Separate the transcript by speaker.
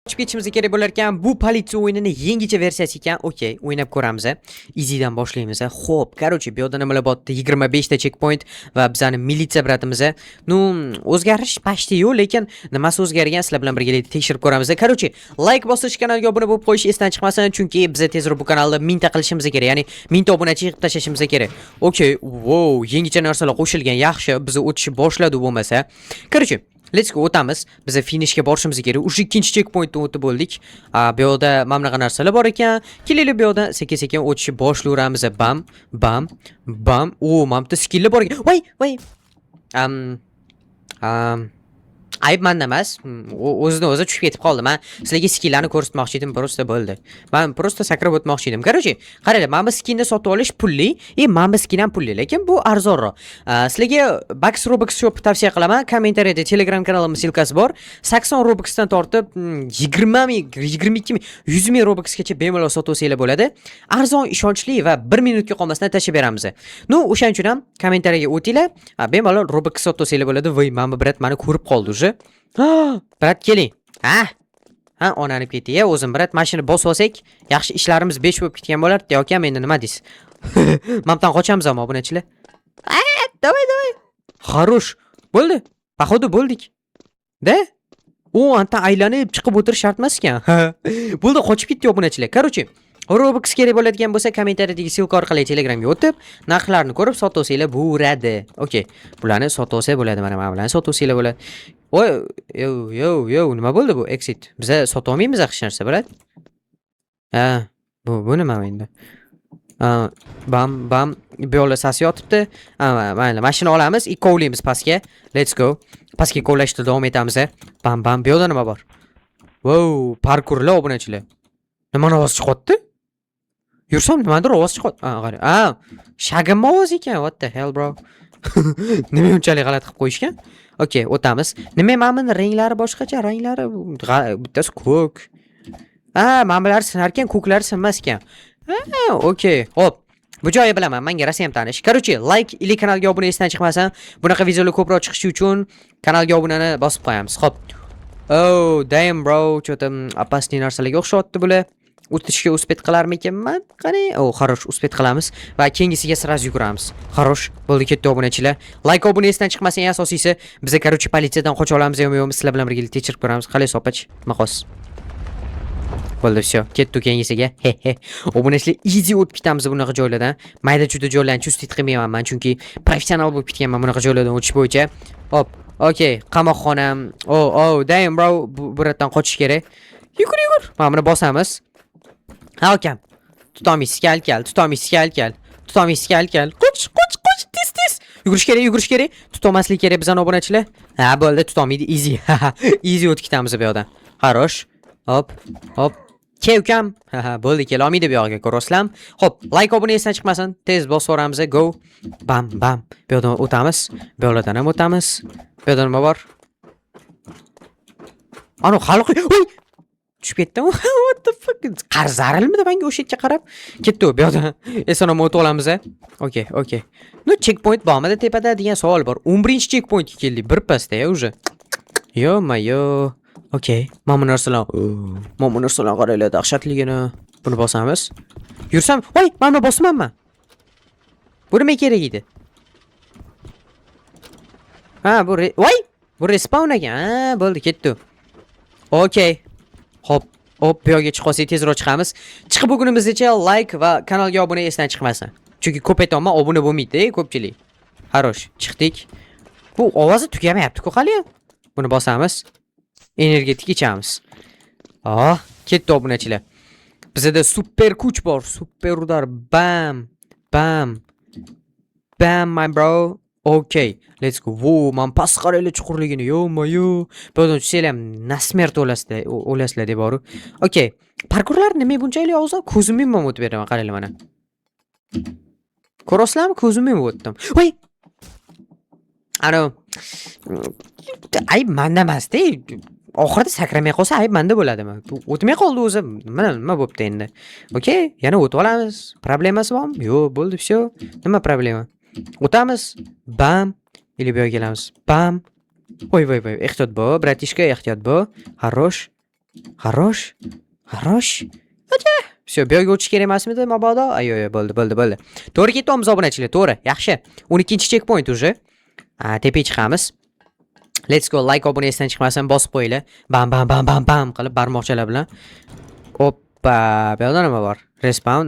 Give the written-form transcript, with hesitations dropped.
Speaker 1: Ketishimiz kerak bo'lar ekan. Bu politsiya o'yinini yangicha versiyasi ekan. Okey, o'ynab ko'ramiz. Easy'dan boshlaymiz. Xo'p, короче, bu yerda nimalar bor? 25 ta checkpoint va bizani militsiya bratimiz. Ну, o'zgarish почти yo'q, lekin nimasi o'zgargan sizlar bilan birgalikda tekshirib ko'ramiz. Короче, like bosish, kanalga obuna bo'lib qo'yish esdan chiqmasin, chunki biz tezroq bu kanalni 1000 ta qilishimiz kerak. Ya'ni 1000 ta obunachi yig'ib tashlashimiz kerak. Okey, wow, yangicha narsalar qo'shilgan. Yaxshi, biz o'tishni boshladi bo'lmasa. Короче, let's go, o'tamiz. Biz finishga borishimiz kerak. O'sha ikkinchi checkpointdan o'tib bo'ldik. Bu yerda mana bunaqa narsalar bor ekan. Kelaylik, bu yerda sekin-sekin o'tishni boshlayveramiz. Bam, bam, bam. Mana bu skilllar bor ekan. Voy. Ayb menda emas. O'zidan o'zi tushib ketib qoldim. Men sizlarga skillarni ko'rsatmoqchi edim, просто bo'ldi. Men просто sakrab o'tmoqchi edim. Короче, qaranglar, mana bu skinni sotib olish pulli, mana bu skin ham pulli, lekin bu arzonroq. Sizlarga Bax Robux Shop tavsiya qilaman. Kommentariyada Telegram kanalimning silkasi bor. 80 Robuxdan tortib 20 ming, 22 ming, 100 ming Robuxgacha bemalol sotib olsanglar bo'ladi. Arzon, ishonchli va 1 minutga qolmasdan tashlab beramiz. No, o'shaning uchun ham kommentariyaga o'tinglar. Bemalol Robux sotib olsanglar bo'ladi. Voy, mana bu brat meni ko'rib qoldi уже. Brat, keling. Ha, onanib ketdi. O'zim brat, mashina bosib olsak, yaxshi ishlarimiz 5 bo'lib ketgan bo'lar. Yo'q, endi nima deysiz? Mamdan qochamiz ammo obunachilar. Давай. Xarosh. Bo'ldi. Походу bo'ldik. Da? Anta aylanib chiqib o'tirish shart emas ekan. Bo'ldi, qochib ketdi obunachilar. Короче, Robux kerak bo'ladigan bo'lsa, kommentariyadagi silka orqali Telegramga o'tib, narxlarni ko'rib sotib olsanglar bo'ladi. Okey. Bularni sotib olsa bo'ladi, mana bularni sotib olsanglar bo'ladi. Voy, yo, nima bo'ldi bu? Exit. Biz sotib olmaymiz hech narsa, brat. Bu nima endi? Bam. Bu yo'lda sas yotibdi. Mayli, mashina olamiz, ikkovlaymiz pastga. Let's go. Pastga kovlashda davom etamiz. Bam. Bu yo'lda nima bor? Wow, parkurlar obunachilar. Nima ovoz chiqyapti? Yursam nimadir ovoz chiqyapti. Qarang. Shag'imma ovoz ekan. What the hell, bro? Nima unchalik g'alati qilib qo'yishgan? Okey, o'tamiz. Nima mana ranglari boshqacha, ranglari bittasi ko'k. Mana bular sinar ekan, ko'klari sinmas ekan. Okey. Hop. Bu joyi bilaman, menga rosa ham tanish. Короче, like ili kanalga obuna esdan chiqmasin. Bunaqa videolar ko'proq chiqishi uchun kanalga obunani bosib qo'yamiz. Xo'p. Oh, damn bro, cho'tam opasniy narsalarga o'xshatdi bular. O'tishga uspet qilarmikanman? Qani? Xarosh, uspet qilamiz va keyingisiga sraz yuguramiz. Xarosh, bo'ldi, ketdi obunachilar. Like obuna esdan chiqmasin, eng asosiysi, biz короче politsiyadan qocha olamiz yo'qmi, sizlar bilan birga tekshirib ko'ramiz. Qalay sopach, maqos. Bo'ldi, всё, ketdik keyingisiga. Obunachilar easy o'tib ketamiz bunaqa joylardan. Mayda juda joylarni chustit qilmayman men, chunki professional bo'lib ketganman bunaqa joylardan o'tish bo'yicha. Hop. Okey, qamoqxona. Damn bro, bu yerdan qochish kerak. Yugur. Mana buni bosamiz. Okam. Tutolmaysiz, kal. Qoch, tez. Yugurish kerak. Tutolmaslik kerak bizani obunachilar. Bo'ldi, tutolmaydi, easy. Easy o'tib ketamiz bu yerdan. Xarosh. Hop. Ukam. Bo'ldi, kela olmaydi bu yoqqa, ko'rasizlar. Hop, like obuna esdan chiqmasin. Tez bosib o'ramiz. Go. Bam. Bu yerdan o'tamiz. Bu yoqdan ham o'tamiz. Bu yerda nima bor? Ana, xalq. Tushib ketdim. What the fuck? Qarzarilmidi menga o'sha yerga qarab? Ketdi bu yoqdan. Eson-omon o'tib olamiz. Okey. No, checkpoint bormidi tepada degan savol bor. 11-checkpointga keldik. Bir pastda уже. Yo-mayo. Okey. Mana bu narsalar qaranglar, dahshatligini. Buni bosamiz. Yursam, voy, mana bosmanman. Bu nima kerak edi? Bu respawn ekan. Bo'ldi, ketdi. Okey. Hop, bu yoqqa chiqsak tezroq chiqamiz. Chiqib bo'lgunimizgacha like va kanalga obuna esdan chiqmasin. Chunki ko'p aytolman, obuna bo'lmaydi, ko'pchilik. Xarosh, chiqdik. Bu ovozi tugamayapti-ku hali. Buni bosamiz. Energetik ichamiz. Ketdi obunachilar. Bizda super kuch bor, super udar. Bam, my bro. Okay, let's go. Man past qaraylar chuqurligini. Yo-mayo. Bu yerdan tushsanglar ham nasmert o'lasizlar deb boru. Okay. Parkurlar nima bunchalik og'zim? Ko'zim yumib o'tib beraman, qaranglar mana. Ko'rasizlarmi? Ko'zim yumib o'tdim. Voy. Ayb menda emas-da. Oxirida sakramay qolsa ayb menda bo'ladimi? O'tmay qoldi o'zi. Nima bo'pti endi? Okay, yana o'tib olamiz. Problemasi bormi? Yo'q, bo'ldi, всё. Nima problema? O'tamiz. Bam. Или bu yoqqa kelamiz. Bam. Voy, ehtiyot bo'l, bratishka, ehtiyot bo'l. Xarosh. Xarosh. Xarosh. Все, bu yoqqa o'tish kerak emasmidi mabodo? Yo'q, bo'ldi. To'g'ri ketyapmiz obunachilar, to'g'ri. Yaxshi. 12-checkpoint уже. Tepaga chiqamiz. Let's go. Like obuna esdan chiqmasin, bosib qo'yinglar. Bam qilib barmoqchalar bilan. Oppa, bu yoqda nima bor? Respawn.